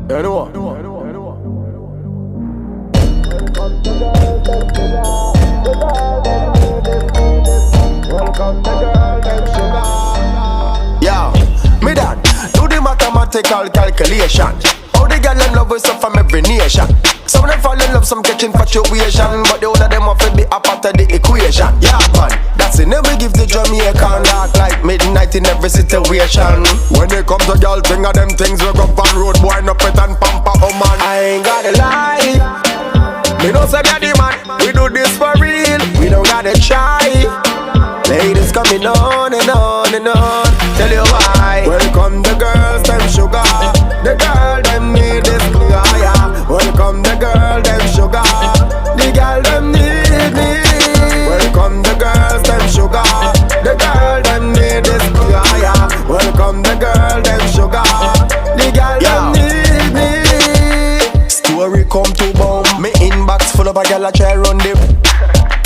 You know what? Yeah, me dad, do the mathematical calculation. How the girl them love us up from every nation. Some of them fall in love, some catch infatuation, but the whole of them have to be a part of the equation. Yeah man, that's it, never give the Jamaican dark like midnight in every situation. When they come to girl, thing of them things we go on road, boy, no pet and pamper, oh man. I ain't gotta lie, me no say me the man, we do this for real, we don't gotta try. Ladies coming on and on and on, tell you why. Welcome the girls, them sugar. The girl, them need this fire. Welcome the girl, them sugar. The girl, them need me. Welcome the girls, them sugar. The girl, them need this fire. Welcome the girl, them sugar. The girl, them need me. Story come to bomb. Me inbox full of a girl a try run them.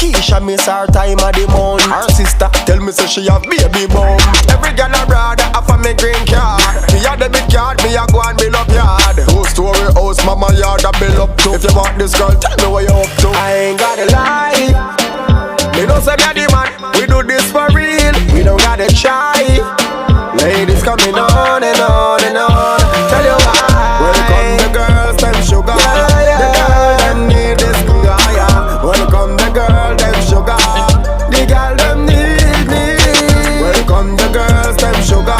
Keisha miss her time of the month. Her sister tell me say she have baby bum. Every girl a brother have a me green card. Me a debit card, me a go and build up yard. Whole story house, mama yard a build up to. If you want this girl, tell me what you up to. I ain't gotta lie, me no say me a the man, we do this for real, we don't gotta try. Ladies coming on and on and on, tell you why. Welcome the girls, them sugar. The girl them need this fire. Welcome the girl, them sugar. The girl them need me. Welcome the girls, them sugar.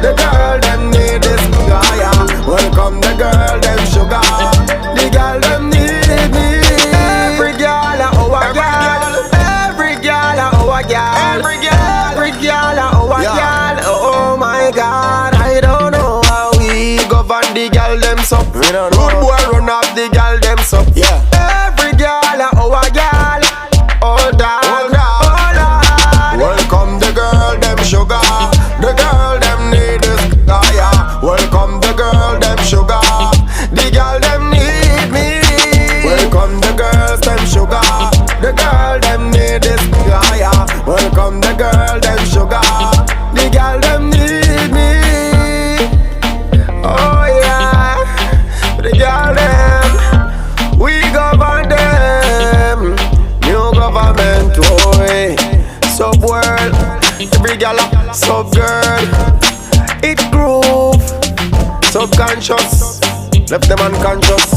The girl them need this fire. Welcome the girl, them sugar. The girl them need me. Every girl a our girl. Every girl a our girl. Every girl a our girl. Oh my God, I don't know how we govern the girl them so. Good boy run off the girl them so. Yeah. Every girl a our girl. Hold on. Welcome the girl them sugar. The girl them need this fire. Welcome the girl them sugar. The girl them need me. Welcome the girls them sugar. The girl them need this fire. Welcome the girl them sugar. The girl them need me. Oh yeah, the girl them, we govern them. New government, boy. Sub world, every gal a sub girl. It groove, subconscious, left them unconscious.